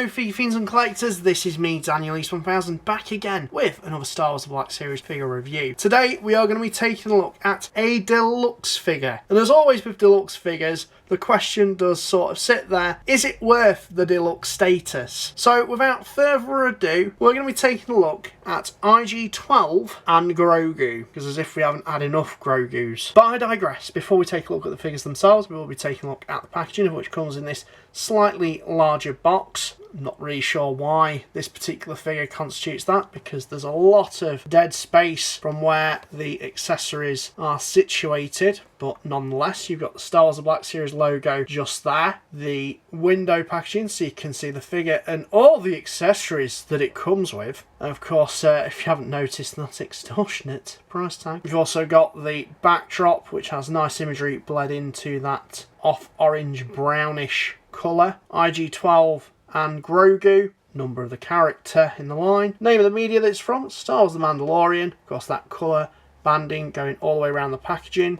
Hello figure fiends and collectors, this is me, Daniel East 1000, back again with another Star Wars The Black Series figure review. Today we are going to be taking a look at a deluxe figure. And as always with deluxe figures, the question does sort of sit there, is it worth the deluxe status? So without further ado, we're going to be taking a look at IG-12 and Grogu, because as if we haven't had enough Grogus. But I digress. Before we take a look at the figures themselves, we will be taking a look at the packaging, of which comes in this slightly larger box. I'm not really sure why this particular figure constitutes that, because there's a lot of dead space from where the accessories are situated, but nonetheless you've got the Star Wars The Black Series logo just there, the window packaging so you can see the figure and all the accessories that it comes with, and of course if you haven't noticed, that extortionate price tag. We've also got the backdrop, which has nice imagery bled into that off orange brownish colour. IG-12 and Grogu, number of the character in the line, name of the media that it's from, Star Wars The Mandalorian, of course that colour banding going all the way around the packaging.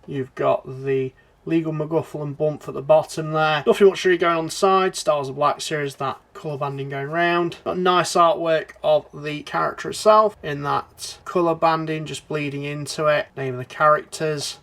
You've got the legal MacGuffin and bump at the bottom there. Nothing much really going on the side, Star Wars The Black Series, that colour banding going round. Got nice artwork of the character itself in that colour banding just bleeding into it, name of the characters,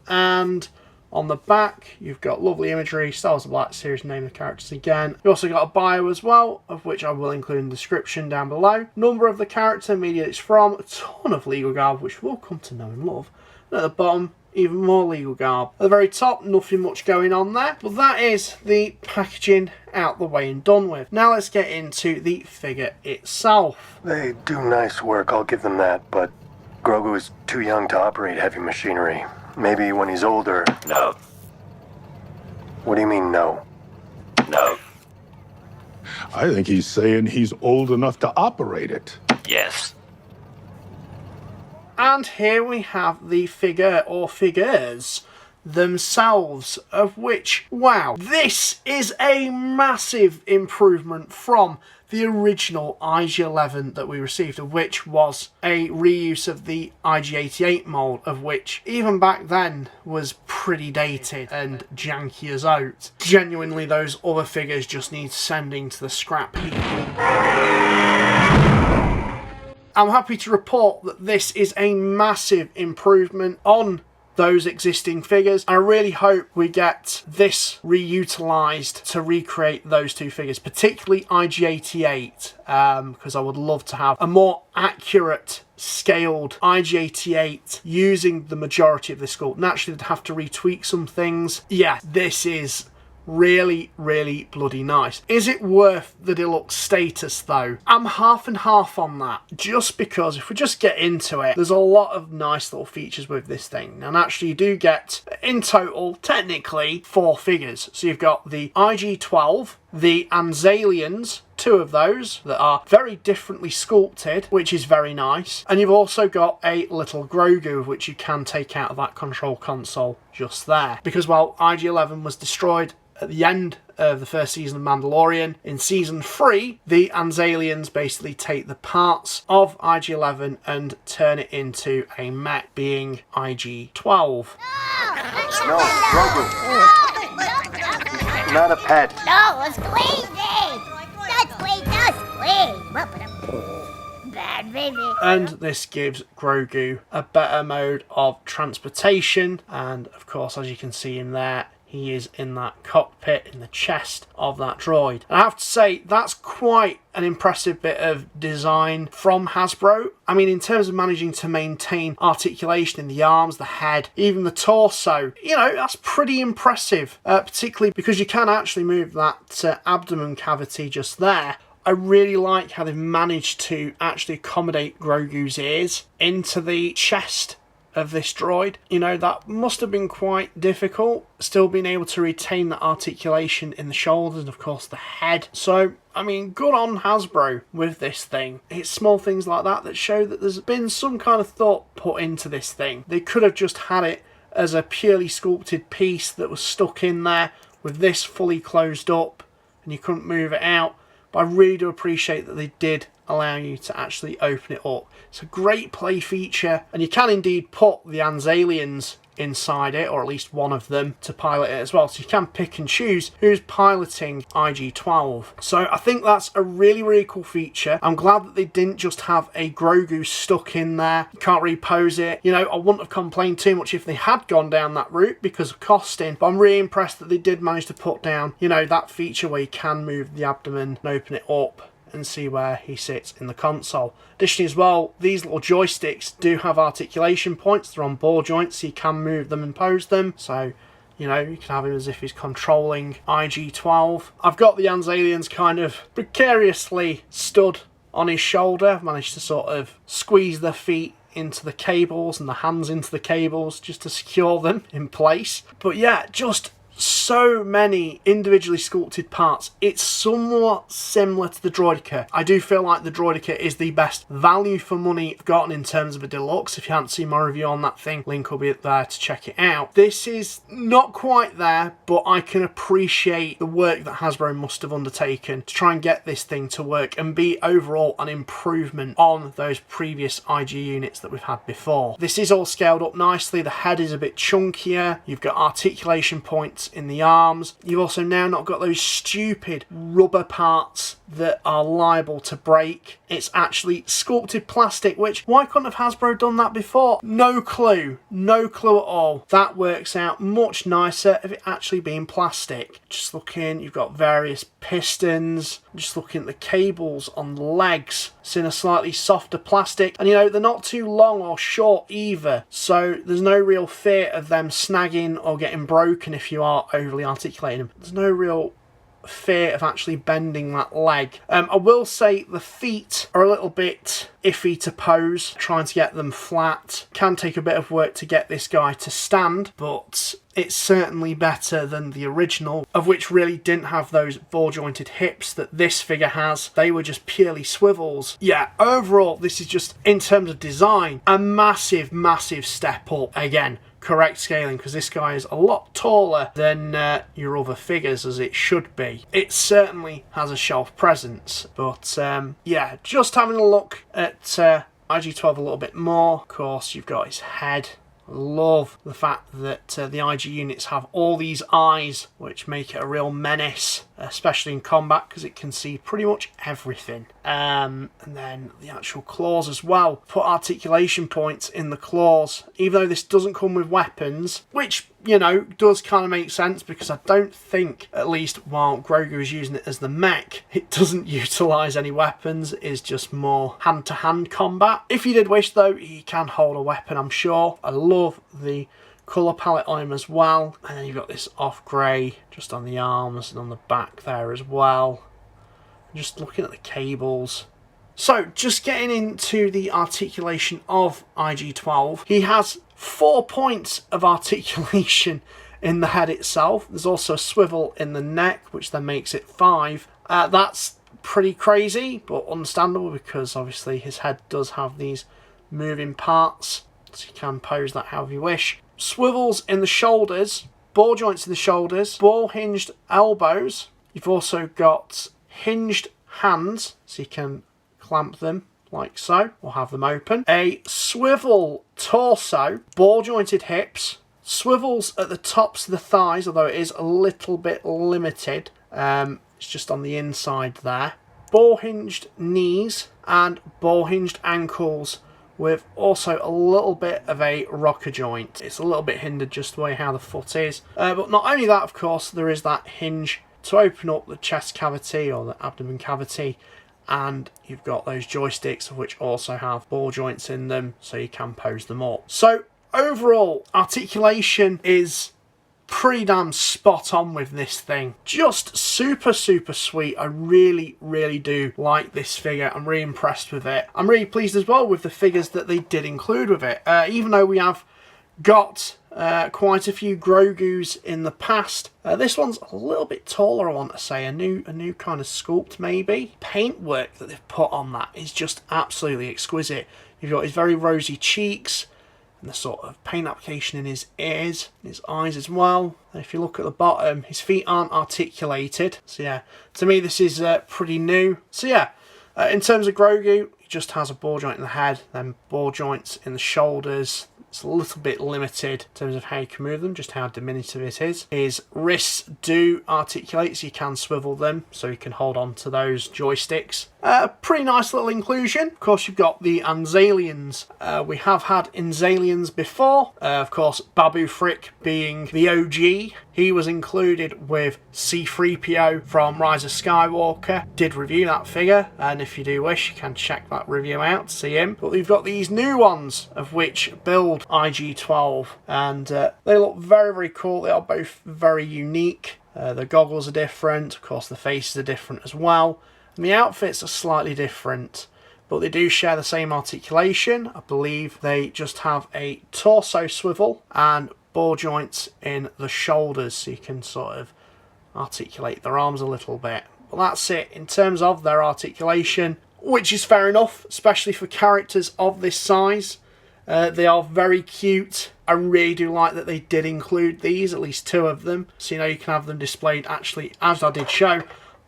and on the back, you've got lovely imagery, Star Wars The Black Series, name of the characters again. You've also got a bio as well, of which I will include in the description down below. Number of the character, media it's from, a ton of legal garb, which we'll come to know and love. And at the bottom, even more legal garb. At the very top, nothing much going on there. But that is the packaging out the way and done with. Now let's get into the figure itself. They do nice work, I'll give them that, but Grogu is too young to operate heavy machinery. Maybe when he's older. No. What do you mean, no? No. I think he's saying he's old enough to operate it. Yes. And here we have the figure, or figures, themselves, of which, wow, this is a massive improvement from the original IG-11 that we received, of which was a reuse of the IG-88 mould, of which even back then was pretty dated and janky as out. Genuinely, those other figures just need sending to the scrap heap. I'm happy to report that this is a massive improvement on those existing figures. I really hope we get this reutilised to recreate those two figures, particularly IG-88, because I would love to have a more accurate scaled IG-88 using the majority of this sculpt. Naturally, they'd have to retweak some things. Yeah, this is really, really bloody nice. Is it worth the deluxe status though? I'm half and half on that, just because if we just get into it, there's a lot of nice little features with this thing. And actually you do get, in total, technically, 4 figures. So you've got the IG-12, the Anzellans, 2 of those that are very differently sculpted, which is very nice. And you've also got a little Grogu, which you can take out of that control console just there. Because while IG-11 was destroyed at the end of the first season of Mandalorian, in season 3, the Anzellans basically take the parts of IG-11 and turn it into a mech, being IG-12. No, Grogu. Not a pet. No, it's crazy. That's bad baby. And this gives Grogu a better mode of transportation, and of course, as you can see in there, he is in that cockpit, in the chest of that droid. And I have to say, that's quite an impressive bit of design from Hasbro. I mean, in terms of managing to maintain articulation in the arms, the head, even the torso, you know, that's pretty impressive, particularly because you can actually move that abdomen cavity just there. I really like how they've managed to actually accommodate Grogu's ears into the chest of this droid. You know, that must have been quite difficult, still being able to retain that articulation in the shoulders and of course the head. So I mean, good on Hasbro with this thing. It's small things like that that show that there's been some kind of thought put into this thing. They could have just had it as a purely sculpted piece that was stuck in there with this fully closed up and you couldn't move it out. But I really do appreciate that they did allow you to actually open it up. It's a great play feature, and you can indeed put the Anzellans inside it, or at least one of them, to pilot it as well. So you can pick and choose who's piloting IG-12. So I think that's a really, really cool feature. I'm glad that they didn't just have a Grogu stuck in there. You can't repose it. You know, I wouldn't have complained too much if they had gone down that route because of costing, but I'm really impressed that they did manage to put down, you know, that feature where you can move the abdomen and open it up and see where he sits in the console. Additionally as well, these little joysticks do have articulation points. They're on ball joints, so you can move them and pose them. So, you know, you can have him as if he's controlling IG-12. I've got the Anzellans kind of precariously stood on his shoulder. I've managed to sort of squeeze their feet into the cables and the hands into the cables just to secure them in place. But yeah, just so many individually sculpted parts. It's somewhat similar to the Droideka. I do feel like the Droideka is the best value for money I've gotten in terms of a deluxe. If you haven't seen my review on that thing, link will be there to check it out. This is not quite there, but I can appreciate the work that Hasbro must have undertaken to try and get this thing to work and be overall an improvement on those previous IG units that we've had before. This is all scaled up nicely. The head is a bit chunkier. You've got articulation points in the arms. You've also now not got those stupid rubber parts that are liable to break. It's actually sculpted plastic, which, why couldn't have Hasbro done that before? No clue. No clue at all. That works out much nicer if it actually being plastic. Just looking, you've got various pistons. Just looking at the cables on the legs. It's in a slightly softer plastic, and you know, they're not too long or short either, so there's no real fear of them snagging or getting broken if you are overly articulating them. There's no real fear of actually bending that leg. I will say the feet are a little bit iffy to pose. Trying to get them flat can take a bit of work to get this guy to stand, but it's certainly better than the original, of which really didn't have those ball jointed hips that this figure has. They were just purely swivels. Yeah, overall this is just, in terms of design, a massive step up. Again, correct scaling, because this guy is a lot taller than your other figures, as it should be. It certainly has a shelf presence, but yeah, just having a look at IG-12 a little bit more. Of course, you've got his head. Love the fact that the IG units have all these eyes, which make it a real menace, especially in combat, because it can see pretty much everything. And then the actual claws as well. Put articulation points in the claws, even though this doesn't come with weapons, which, you know, does kind of make sense, because I don't think, at least while Grogu is using it as the mech, it doesn't utilise any weapons. It's just more hand-to-hand combat. If you did wish, though, he can hold a weapon, I'm sure. I love the colour palette on him as well. And then you've got this off grey just on the arms and on the back there as well. Just looking at the cables. So, just getting into the articulation of IG-12. He has 4 points of articulation in the head itself. There's also a swivel in the neck, which then makes it 5. That's pretty crazy, but understandable, because obviously his head does have these moving parts, so you can pose that however you wish. Swivels in the shoulders, ball joints in the shoulders, ball hinged elbows. You've also got hinged hands, so you can clamp them like so, or have them open. A swivel torso, ball jointed hips, swivels at the tops of the thighs, although it is a little bit limited. It's just on the inside there. Ball hinged knees and ball hinged ankles, with also a little bit of a rocker joint. It's a little bit hindered just the way how the foot is. But not only that, of course, there is that hinge to open up the chest cavity or the abdomen cavity, and you've got those joysticks, of which also have ball joints in them, so you can pose them up. So overall, articulation is pretty damn spot on with this thing. Just super sweet. I really do like this figure. I'm really impressed with it. I'm really pleased as well with the figures that they did include with it. Even though we have got quite a few Grogus in the past, this one's a little bit taller, I want to say. A new kind of sculpt maybe. Paintwork that they've put on that is just absolutely exquisite. You've got his very rosy cheeks, and the sort of paint application in his ears, his eyes as well. And if you look at the bottom, his feet aren't articulated. So yeah, to me this is pretty new. So yeah, In terms of Grogu, he just has a ball joint in the head, then ball joints in the shoulders. It's a little bit limited in terms of how you can move them, just how diminutive it is. His wrists do articulate, so you can swivel them, so you can hold on to those joysticks. Pretty nice little inclusion. Of course, you've got the Anzellans. We have had Anzellans before. Of course, Babu Frick being the OG. He was included with C-3PO from Rise of Skywalker. Did review that figure, and if you do wish, you can check that review out to see him. But we've got these new ones, of which build IG-12, and they look very, very cool. They are both very unique. The goggles are different. Of course, the faces are different as well. And the outfits are slightly different, but they do share the same articulation. I believe they just have a torso swivel and ball joints in the shoulders, so you can sort of articulate their arms a little bit. But that's it in terms of their articulation, which is fair enough, especially for characters of this size. They are very cute. I really do like that they did include these, at least 2 of them. So you know you can have them displayed actually, as I did show,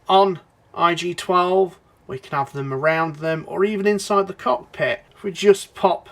on IG-12. We can have them around them, or even inside the cockpit. If we just pop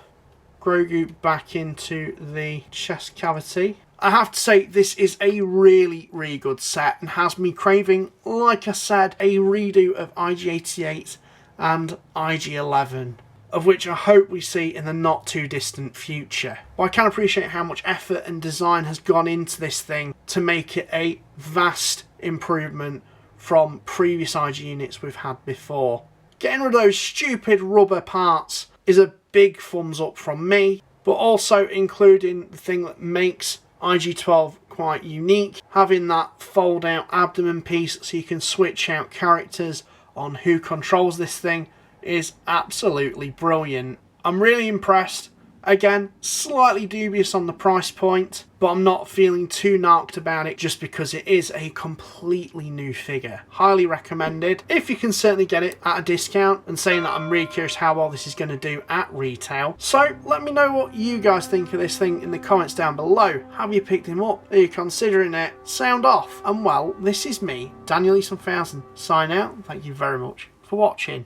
Grogu back into the chest cavity, I have to say this is a really, really good set and has me craving, like I said, a redo of IG-88 and IG-11, of which I hope we see in the not too distant future. But I can appreciate how much effort and design has gone into this thing to make it a vast improvement from previous IG units we've had before. Getting rid of those stupid rubber parts is a big thumbs up from me, but also including the thing that makes IG-12 quite unique, having that fold out abdomen piece so you can switch out characters on who controls this thing is absolutely brilliant. I'm really impressed. Again, slightly dubious on the price point, but I'm not feeling too narked about it just because it is a completely new figure. Highly recommended if you can certainly get it at a discount, and saying that I'm really curious how well this is going to do at retail. So let me know what you guys think of this thing in the comments down below. Have you picked him up? Are you considering it? Sound off. And well, this is me, Daniel E1000, sign out. Thank you very much for watching.